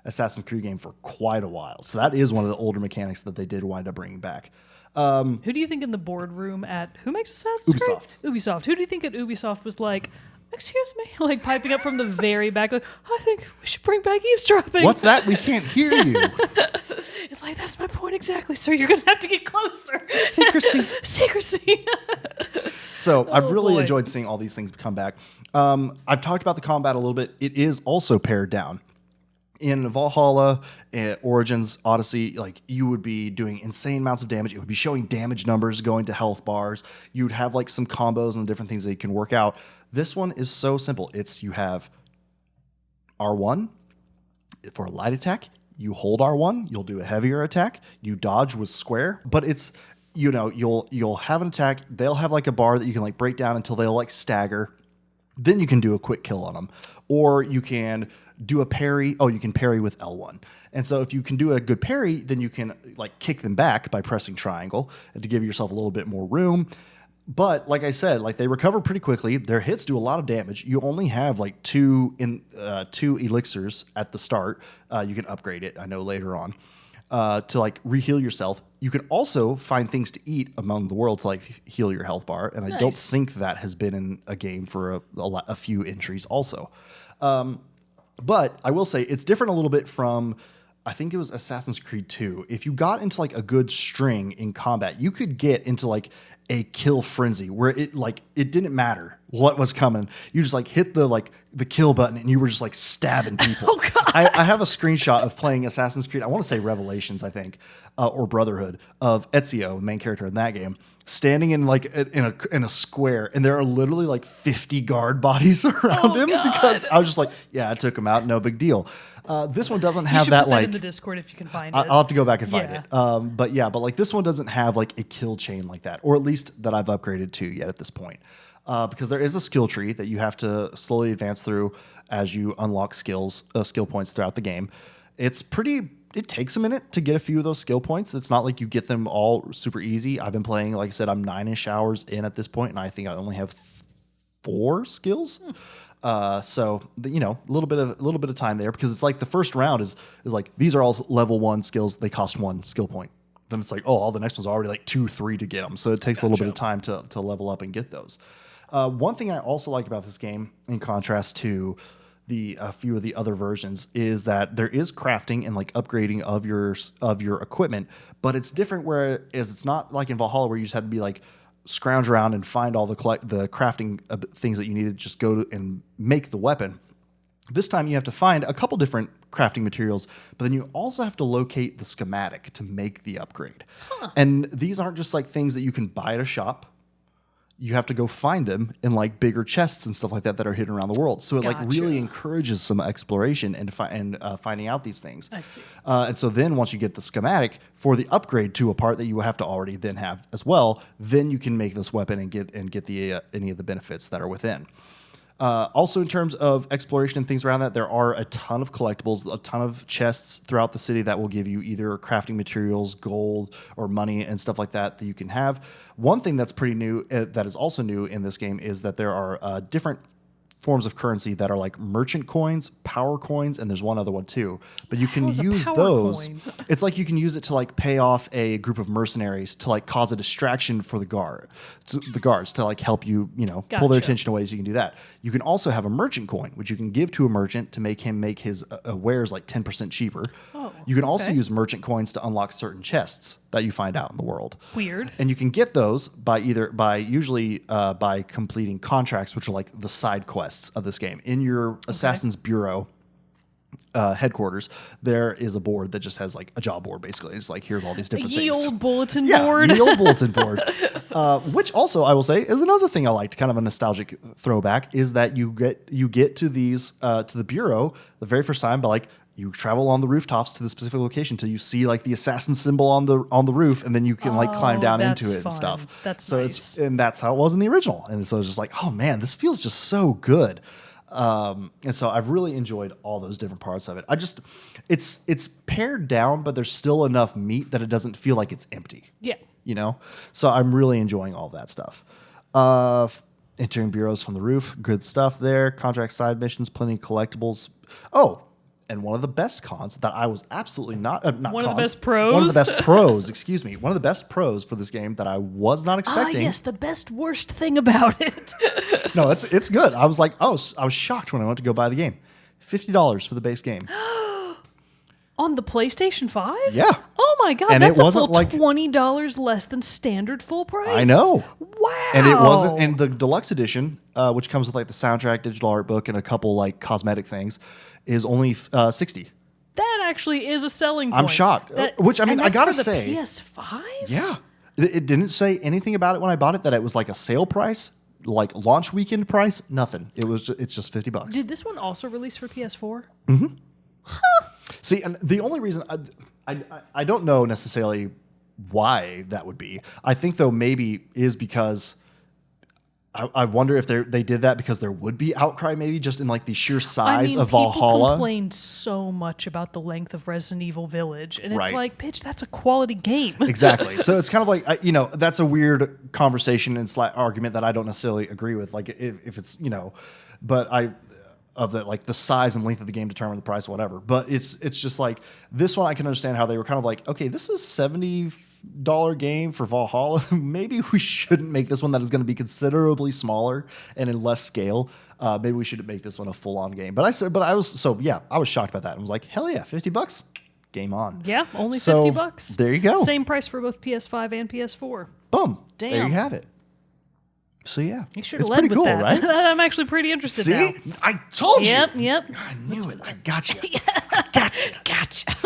Assassin's Creed game for quite a while. So that is one of the older mechanics that they did wind up bringing back. Who do you think in the boardroom at who makes Assassin's Creed? Ubisoft. Who do you think at Ubisoft was like, excuse me, like piping up from the very back, like, I think we should bring back eavesdropping. What's that? We can't hear you. It's like, that's my point exactly, sir. You're gonna have to get closer. Secrecy. So I've really enjoyed seeing all these things come back. I've talked about the combat a little bit. It is also pared down. in Valhalla, Origins, Odyssey, like you would be doing insane amounts of damage. It would be showing damage numbers going to health bars. You'd have like some combos and different things that you can work out. This one is so simple. You have R1 for a light attack. You hold R1, you'll do a heavier attack. You dodge with square, but it's, you'll have an attack. They'll have like a bar that you can like break down until they'll like stagger. Then you can do a quick kill on them, or you can do a parry. Oh, you can parry with L1. And so if you can do a good parry, then you can like kick them back by pressing triangle and to give yourself a little bit more room. But like I said, like they recover pretty quickly. Their hits do a lot of damage. You only have like two elixirs at the start. You can upgrade it, I know, later on to like reheal yourself. You can also find things to eat among the world to like heal your health bar. And I don't think that has been in a game for a few entries also. But I will say it's different a little bit from, I think it was Assassin's Creed 2. If you got into like a good string in combat, you could get into like a kill frenzy where it didn't matter what was coming. You just like hit the kill button and you were just like stabbing people. Oh God. I have a screenshot of playing Assassin's Creed. I want to say Revelations, I think, or Brotherhood, of Ezio, the main character in that game, standing in like in a square, and there are literally like 50 guard bodies around him. God. Because I was just like, yeah, I took him out, no big deal. This one doesn't have you that put like in the Discord if you can find it. I'll have to go back and find Yeah. it. But like this one doesn't have like a kill chain like that, or at least that I've upgraded to yet at this point. Because there is a skill tree that you have to slowly advance through as you unlock skill points throughout the game. It takes a minute to get a few of those skill points. It's not like you get them all super easy. I've been playing, like I said, I'm 9-ish hours in at this point, and I think I only have 4 skills. So a little bit of time there, because it's like the first round is like these are all level 1 skills. They cost 1 skill point. Then it's like, oh, all the next ones are already like 2, 3 to get them. So it takes a little bit of time to level up and get those. One thing I also like about this game, in contrast to a few of the other versions, is that there is crafting and like upgrading of your equipment, but it's different. Whereas it's not like in Valhalla where you just had to be like scrounge around and find all the crafting things that you need to just go to and make the weapon. This time you have to find a couple different crafting materials, but then you also have to locate the schematic to make the upgrade. And these aren't just like things that you can buy at a shop. You have to go find them in like bigger chests and stuff like that are hidden around the world. So it like really encourages some exploration and finding out these things. I see. And so then once you get the schematic for the upgrade to a part that you have to already then have as well, then you can make this weapon and get the any of the benefits that are within. Also, in terms of exploration and things around that, there are a ton of collectibles, a ton of chests throughout the city that will give you either crafting materials, gold, or money and stuff like that you can have. One thing that's pretty new, that is also new in this game, is that there are different forms of currency that are like merchant coins, power coins, and there's one other one too. But you can use those. It's like you can use it to like pay off a group of mercenaries to like cause a distraction for the guards to like help you, pull their attention away, so you can do that. You can also have a merchant coin, which you can give to a merchant to make him make his wares like 10% cheaper. You can also use merchant coins to unlock certain chests that you find out in the world. Weird. And you can get those by usually by completing contracts, which are like the side quests of this game. In your Assassin's Bureau headquarters, there is a board that just has like a job board, basically. It's like, here's all these different things. Ye old bulletin board. Ye old bulletin board. Which also, I will say, is another thing I liked, kind of a nostalgic throwback, is that you get to these to the bureau the very first time by like, you travel on the rooftops to the specific location till you see like the assassin symbol on the roof, and then you can like climb down into it and stuff. That's nice. And that's how it was in the original. And so it's just like, oh man, this feels just so good. And so I've really enjoyed all those different parts of it. It's pared down, but there's still enough meat that it doesn't feel like it's empty. Yeah. So I'm really enjoying all that stuff. Entering bureaus from the roof, good stuff there. Contract side missions, plenty of collectibles. Oh, and one of the best cons that I was absolutely not one cons, of the best pros. One of the best pros, excuse me. One of the best pros for this game that I was not expecting. Yes, the best worst thing about it. No, it's good. I was like, I was shocked when I went to go buy the game. $50 for the base game. On the PlayStation 5? Yeah. Oh my God, and that's it a wasn't full like $20 less than standard full price. I know. Wow. And it wasn't in the deluxe edition, which comes with like the soundtrack, digital art book, and a couple like cosmetic things, is only $60. actually is a selling point. I'm shocked. Which, I mean, and I that's gotta for the say, PS5? yeah, it didn't say anything about it when I bought it that it was like a sale price, like launch weekend price. Nothing. It's just $50. Did this one also release for PS4? See, and the only reason I don't know necessarily why that would be. I think though maybe is because I wonder if they did that because there would be outcry maybe just in like the sheer size of people Valhalla. complained so much about the length of Resident Evil Village, and it's Right. like, bitch, that's a quality game. Exactly. So it's kind of like, that's a weird conversation and argument that I don't necessarily agree with. Like if it's, but of the like the size and length of the game determine the price, whatever. But it's just like this one, I can understand how they were kind of like, okay, this is $70 game for Valhalla. Maybe we shouldn't make this one that is going to be considerably smaller and in less scale. Maybe we should make this one a full on game. But I was shocked by that. I was like, hell yeah, $50, game on. Yeah, only So, $50. there you go. Same price for both PS5 and PS4. Boom. There Damn. you have it. So yeah, You should it's have led pretty with cool, that. right? I'm actually pretty interested now. See, I told Yep, you. yep. I knew it. I got you. Gotcha.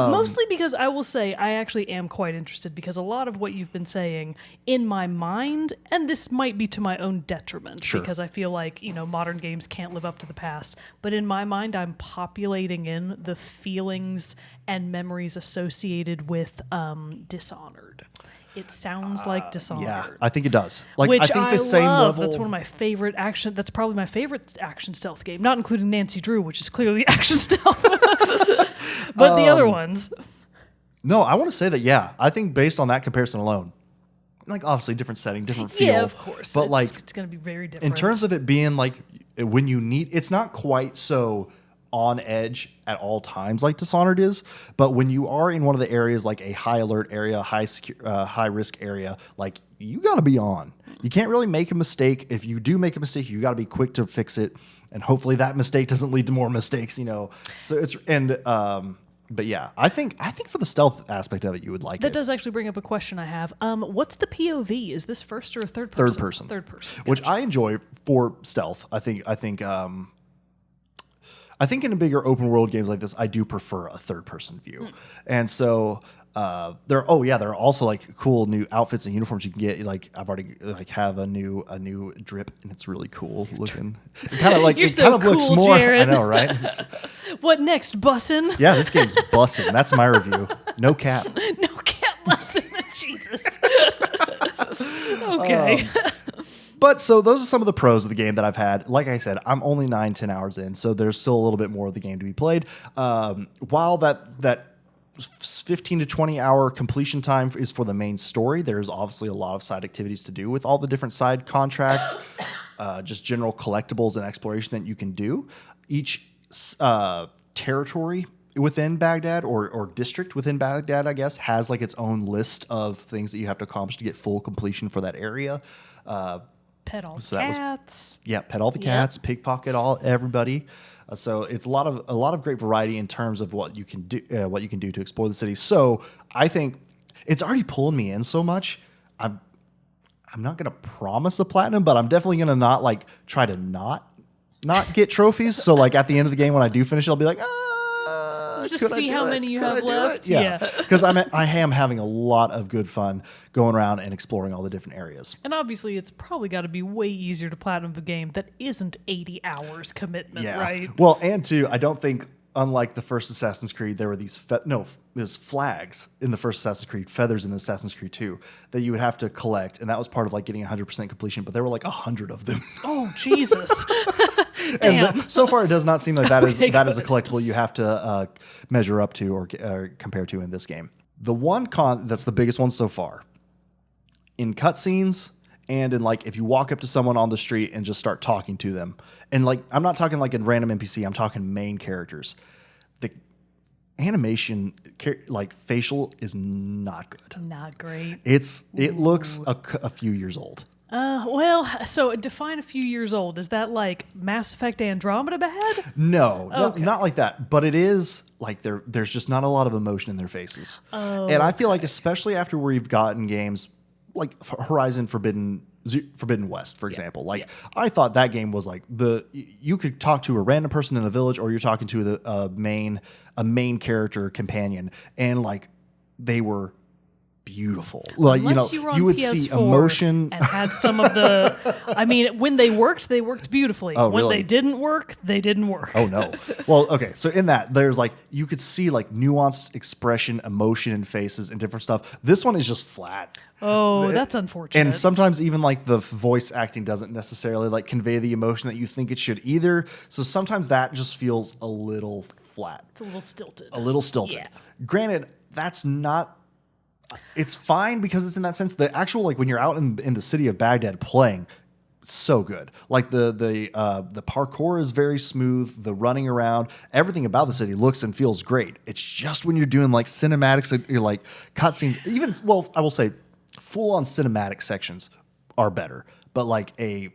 Mostly because I will say I actually am quite interested because a lot of what you've been saying in my mind, and this might be to my own detriment because I feel like, modern games can't live up to the past, but in my mind I'm populating in the feelings and memories associated with Dishonored. It sounds like Dishonored. Yeah, I think it does. Like Which I think the same love. level. That's one of my favorite action. That's probably my favorite action stealth game, not including Nancy Drew, which is clearly action stealth. But the other ones. No, I want to say that. Yeah, I think based on that comparison alone, like obviously different setting, different feel. Yeah, of course. But it's going to be very different. in terms of it being like when you need, it's not quite so on edge at all times like Dishonored is, but when you are in one of the areas like a high alert area, high risk area, like you got to be on. You can't really make a mistake. If you do make a mistake, you got to be quick to fix it, and hopefully that mistake doesn't lead to more mistakes. So it's but yeah, I think for the stealth aspect of it, you would like that it. does actually bring up a question I have. What's the POV? Is this first or a third person? Third person. Third person. Which I enjoy for stealth. I think in bigger open world games like this, I do prefer a third person view. And so there are also like cool new outfits and uniforms you can get. Like I've already have a new drip, and it's really cool looking. It kind of like You're it so kind of looks cool, more. Jerrett. I know, right? What next, bussin'? Yeah, this game's bussin'. That's my review. No cap. No cat bussin'. Jesus. Okay. But so those are some of the pros of the game that I've had. Like I said, I'm only 9-10 hours in, so there's still a little bit more of the game to be played. While that 15 to 20 hour completion time is for the main story, there's obviously a lot of side activities to do with all the different side contracts, just general collectibles and exploration that you can do. Each territory within Baghdad or district within Baghdad, I guess, has like its own list of things that you have to accomplish to get full completion for that area. Pet all So that was- cats. Yeah, pet all the cats, pickpocket everybody. So it's a lot of great variety in terms of what you can do to explore the city. So I think it's already pulling me in so much. I'm not gonna promise a platinum, but I'm definitely gonna not like try to not get trophies. So like at the end of the game when I do finish, I'll be like, Just could I see do how it? many you Could I have do left. it? Yeah, because I am having a lot of good fun going around and exploring all the different areas. And obviously, it's probably got to be way easier to platinum a game that isn't 80 hours commitment, right? Well, and two, I don't think, unlike the first Assassin's Creed, there were these there's flags in the first Assassin's Creed, feathers in the Assassin's Creed 2 that you would have to collect, and that was part of like getting 100% completion. But there were like 100 of them. Oh, Jesus. Damn. And so far, it does not seem like that is Okay, that is a good. collectible you have to measure up to or compare to in this game. The one con that's the biggest one so far in cutscenes. And in like, if you walk up to someone on the street and just start talking to them, and like, I'm not talking like a random NPC, I'm talking main characters. The animation, like facial, is not good. Not great. It looks a few years old. Well, so define a few years old. Is that like Mass Effect Andromeda bad? No, Okay. not like that. But it is like there's just not a lot of emotion in their faces. Oh, And I feel like, especially after we've gotten games like Horizon Forbidden Forbidden West, for example. Like, I thought that game was like you could talk to a random person in a village, or you're talking to a main character companion, and like they were beautiful. Like, Unless you were on you would PS4 see emotion and had some of the. I mean, when they worked beautifully. Oh, when really? they didn't work, they didn't work. Oh no. Well, okay. So in that, there's like you could see like nuanced expression, emotion in faces and different stuff. This one is just flat. Oh, that's unfortunate. And sometimes even like the voice acting doesn't necessarily like convey the emotion that you think it should either. So sometimes that just feels a little flat. It's a little stilted. Yeah. Granted, that's not. It's fine because it's in that sense. The actual like when you're out in the city of Baghdad playing, so good. Like the parkour is very smooth. The running around, everything about the city looks and feels great. It's just when you're doing like cinematics, you're like cutscenes. Even I will say, full on cinematic sections are better. But like a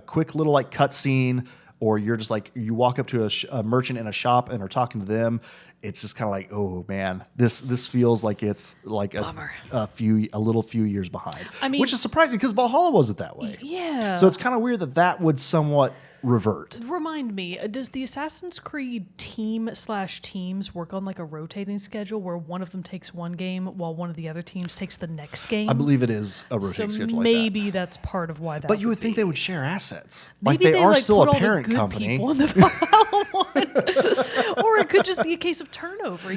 quick little like cutscene, or you're just like you walk up to a merchant in a shop and are talking to them. It's just kind of like, oh man, this feels like it's like a little few years behind. I mean, which is surprising because Valhalla wasn't that way. Yeah. So it's kind of weird that would somewhat revert. Remind me, does the Assassin's Creed teams work on like a rotating schedule where one of them takes one game while one of the other teams takes the next game? I believe it is a rotating schedule. Maybe like that. That's part of why that. But you would think they would share assets. Maybe like they are like still put a all parent the good company. People in the Valhalla one. Or it could just be a case of turnover.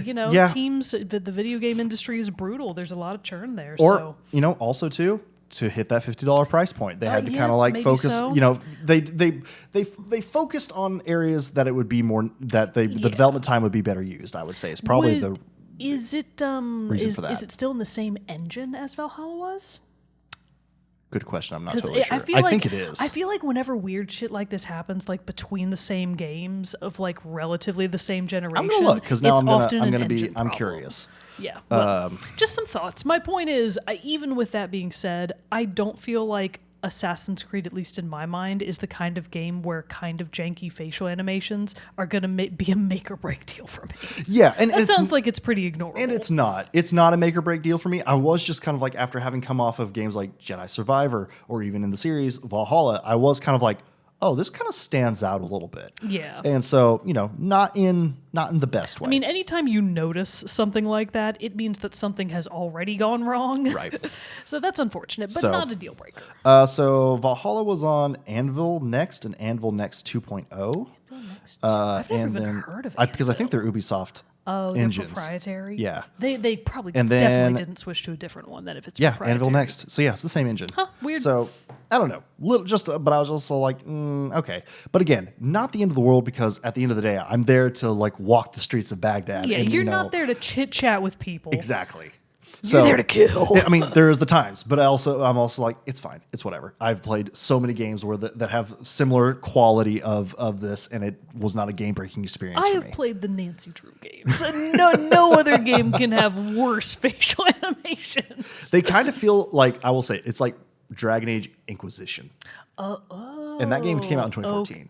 Teams. The video game industry is brutal. There's a lot of churn there. Or also too. To hit that $50 price point, they had to kind of like focus. So. They focused on areas that it would be more that the development time would be better used. I would say is probably the reason for that. Is it still in the same engine as Valhalla was? Good question. I'm not totally sure. I think it is. I feel like whenever weird shit like this happens, like between the same games of like relatively the same generation, I'm gonna look because now I'm curious. Yeah, well, just some thoughts. My point is, even with that being said, I don't feel like Assassin's Creed, at least in my mind, is the kind of game where kind of janky facial animations are going to be a make or break deal for me. Yeah, and it sounds like it's pretty ignorable. And it's not. It's not a make or break deal for me. I was just kind of like, after having come off of games like Jedi Survivor or even in the series Valhalla, I was kind of like, oh, this kind of stands out a little bit. Yeah. And so, not in the best way. I mean, anytime you notice something like that, it means that something has already gone wrong. Right. So that's unfortunate, but not a deal breaker. So Valhalla was on Anvil Next and Anvil Next 2.0. Anvil Next. I've never even heard of it. Because I think they're Ubisoft. Oh, engines. they're proprietary? Yeah. They probably definitely didn't switch to a different one then if it's proprietary. Anvil Next. So yeah, it's the same engine. Huh, weird. So I don't know. But I was also like, okay. But again, not the end of the world because at the end of the day, I'm there to like walk the streets of Baghdad. Yeah, and, you're not there to chit chat with people. Exactly. You're there to kill. I mean, there's the times, but I'm also like, it's fine. It's whatever. I've played so many games where that have similar quality of this, and it was not a game-breaking experience for me. I have played the Nancy Drew games. No other game can have worse facial animations. They kind of feel like, I will say, it's like Dragon Age Inquisition. And that game came out in 2014.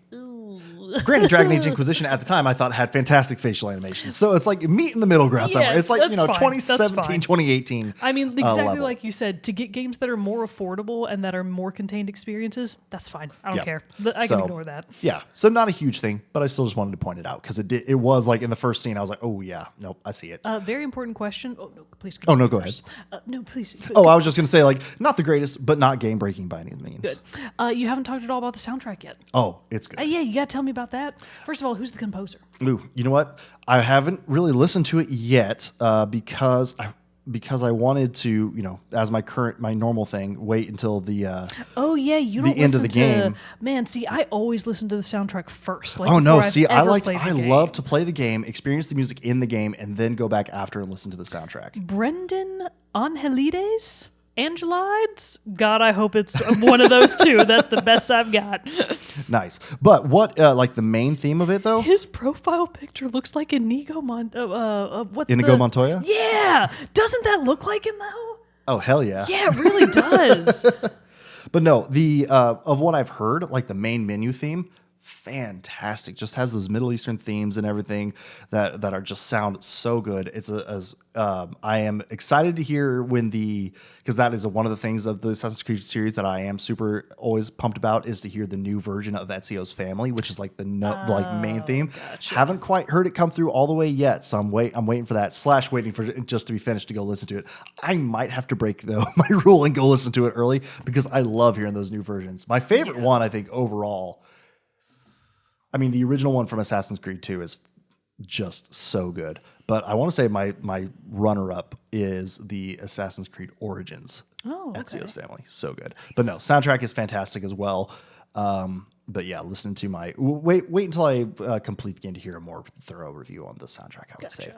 Granted, Dragon Age Inquisition at the time I thought had fantastic facial animations. So it's like meet in the middle ground somewhere. It's like, 2017, 2018. I mean, exactly like you said, to get games that are more affordable and that are more contained experiences, that's fine. I don't care. I can ignore that. Yeah. So not a huge thing, but I still just wanted to point it out because it was like in the first scene, I was like, oh yeah, nope, I see it. Very important question. Oh, no, please. Oh, no, go ahead. No, please. I was just going to say, like, not the greatest, but not game breaking by any means. Good. You haven't talked at all about the soundtrack yet. Oh, it's good. Yeah, you got to tell me about that. First of all, who's the composer? Ooh, you know what? I haven't really listened to it yet because I wanted to, as my normal thing, wait until the you don't end of the game. Man, see, I always listen to the soundtrack first. I love to play the game, experience the music in the game, and then go back after and listen to the soundtrack. Brendan Angelides? Angelides? God, I hope it's one of those two. That's the best I've got. Nice. But what, like the main theme of it, though? His profile picture looks like Inigo Montoya? Yeah! Doesn't that look like him, though? Oh, hell yeah. Yeah, it really does. But no, the of what I've heard, like the main menu theme, fantastic. Just has those Middle Eastern themes and everything that are just sound so good. I am excited to hear because that is one of the things of the Assassin's Creed series that I am super always pumped about, is to hear the new version of Ezio's family, which is like the main theme. Gotcha. Haven't quite heard it come through all the way yet, so I'm waiting for that. / waiting for it just to be finished to go listen to it. I might have to break though my rule and go listen to it early because I love hearing those new versions. My favorite one, I think overall. I mean, the original one from Assassin's Creed 2 is just so good. But I want to say my runner-up is the Assassin's Creed Origins. Oh, okay. Ezio's family. So good. But no, soundtrack is fantastic as well. But yeah, listening to wait until I complete the game to hear a more thorough review on the soundtrack, I would say.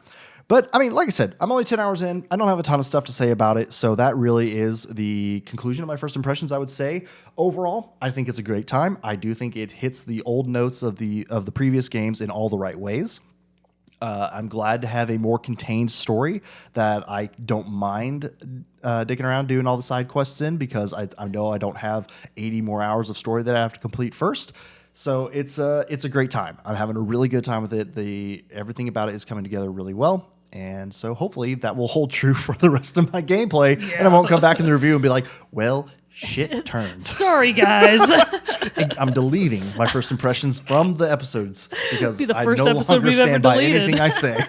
But I mean, like I said, I'm only 10 hours in. I don't have a ton of stuff to say about it. So that really is the conclusion of my first impressions, I would say. Overall, I think it's a great time. I do think it hits the old notes of the previous games in all the right ways. I'm glad to have a more contained story that I don't mind digging around doing all the side quests in, because I know I don't have 80 more hours of story that I have to complete first. So it's a great time. I'm having a really good time with it. Everything about it is coming together really well. And so hopefully that will hold true for the rest of my gameplay. Yeah. And I won't come back in the review and be like, well, shit turned. Sorry, guys. I'm deleting my first impressions from the episodes because Be the I first no episode longer we've ever stand by deleted. anything I say.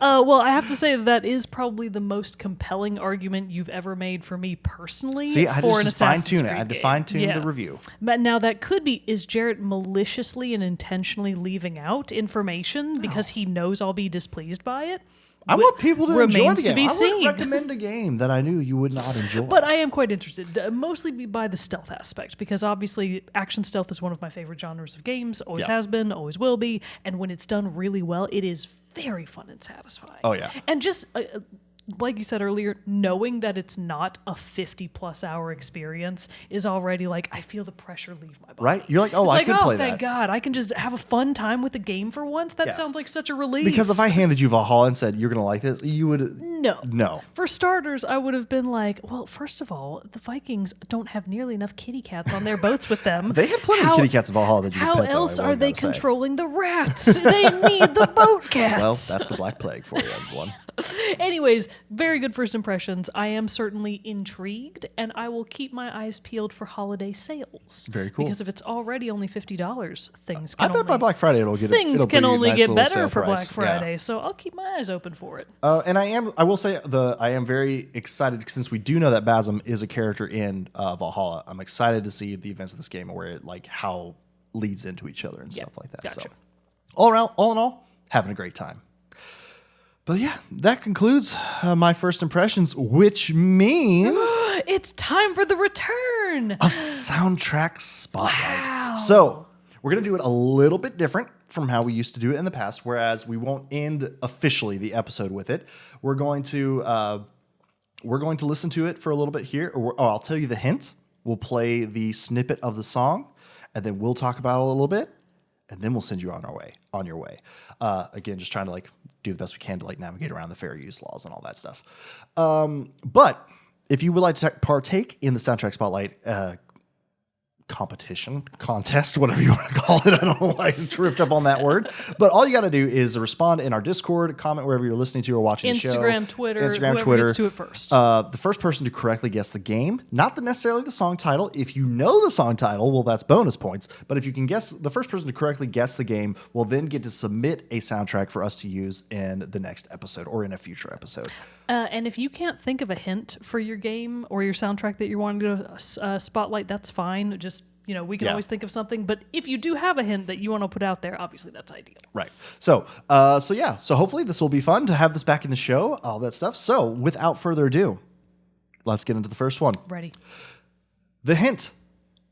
Well, I have to say that is probably the most compelling argument you've ever made for me personally. See, I for an just fine Assassin's tune it. I Creed had to game. fine tune the review. But now that could be, is Jerrett maliciously and intentionally leaving out information because he knows I'll be displeased by it? I want people to enjoy Remains the game. to be I seen. wouldn't recommend a game that I knew you would not enjoy. But I am quite interested, mostly by the stealth aspect, because obviously action stealth is one of my favorite genres of games, always has been, always will be, and when it's done really well, it is very fun and satisfying. Oh, yeah. And just, like you said earlier, knowing that it's not a 50-plus hour experience is already like, I feel the pressure leave my body. Right? You're like, oh, it's I like, could play thank that. God, I can just have a fun time with the game for once. That sounds like such a relief. Because if I handed you Valhalla and said, you're going to like this, you would... No. For starters, I would have been like, well, first of all, the Vikings don't have nearly enough kitty cats on their boats with them. They had plenty of kitty cats in Valhalla that you could How pet, though, else I are they gotta say. controlling the rats? They need the boat cats. Well, that's the Black Plague for you, everyone. Anyways, very good first impressions. I am certainly intrigued, and I will keep my eyes peeled for holiday sales. Very cool. Because if it's already only $50, things I can bet by Black Friday it'll get things it'll can be a only nice get little better sale for price. Black Friday. So I'll keep my eyes open for it. And I will say I am very excited, since we do know that Basim is a character in Valhalla. I'm excited to see the events of this game, where it how leads into each other and stuff like that. Gotcha. So all in all, having a great time. But yeah, that concludes my first impressions, which means It's time for the return. a soundtrack spotlight. Wow. So we're gonna do it a little bit different from how we used to do it in the past. Whereas we won't end officially the episode with it. We're going to listen to it for a little bit here. I'll tell you the hint. We'll play the snippet of the song, and then we'll talk about it a little bit, and then we'll send you on your way. Again, just trying to do the best we can to navigate around the fair use laws and all that stuff. But if you would like to partake in the soundtrack spotlight contest, whatever you want to call it. I don't know why I tripped up on that word. But all you got to do is respond in our Discord, comment wherever you're listening to or watching the show. Instagram, Twitter, whoever gets to it first. The first person to correctly guess the game, not necessarily the song title. If you know the song title, well, that's bonus points. But if you can guess, the first person to correctly guess the game will then get to submit a soundtrack for us to use in the next episode or in a future episode. And if you can't think of a hint for your game or your soundtrack that you're wanting to spotlight, that's fine. Just, we can always think of something. But if you do have a hint that you want to put out there, obviously that's ideal. Right. So hopefully this will be fun to have this back in the show, all that stuff. So without further ado, let's get into the first one. Ready. The hint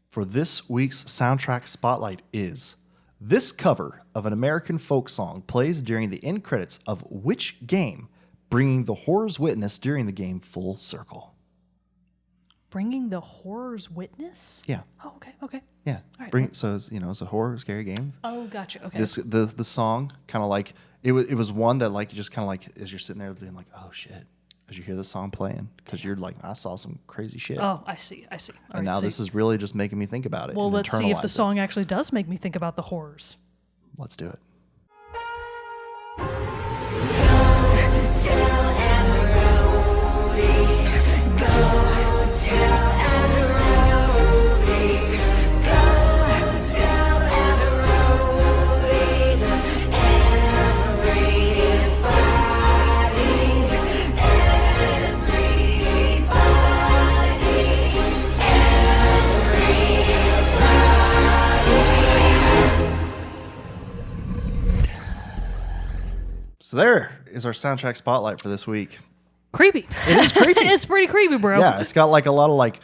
for this week's soundtrack spotlight is: this cover of an American folk song plays during the end credits of which game, bringing the horror's witness during the game full circle? Bringing the horror's witness? Yeah. Oh, okay. Yeah. All right. It's a horror, scary game. Oh, gotcha. Okay. The song kind of it was one that you just kind of as you're sitting there being like, oh shit. as you hear this song playing, because you're like, I saw some crazy shit. Oh, I see. All and right, now see. this is really just making me think about it. Well, and let's see if the internalize it. song actually does make me think about the horrors. Let's do it. So there is our soundtrack spotlight for this week. Creepy. It is creepy. It's pretty creepy, bro. Yeah, it's got like a lot of like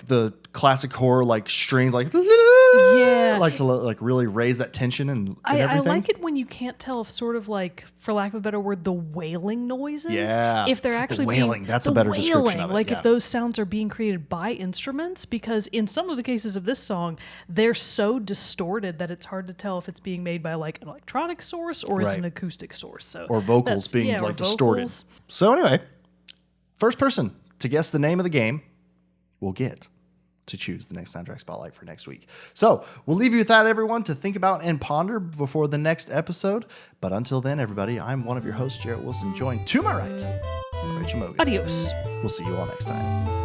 the classic horror like strings like like to like really raise that tension and I everything. like it when you can't tell if sort of like, for lack of a better word, the wailing noises. Yeah. If they're The actually wailing, that's a the better wailing, description of it, like yeah. if those sounds are being created by instruments, because in some of the cases of this song, they're so distorted that it's hard to tell if it's being made by like an electronic source or is Right. an acoustic source. So or vocals that's- being yeah, or like distorted. vocals. So anyway, first person to guess the name of the game will get to choose the next soundtrack spotlight for next week. So we'll leave you with that, everyone, to think about and ponder before the next episode. But until then, everybody, I'm one of your hosts, Jerrett Wilson, joined to my right, Rachel Mogan. Adios. We'll see you all next time.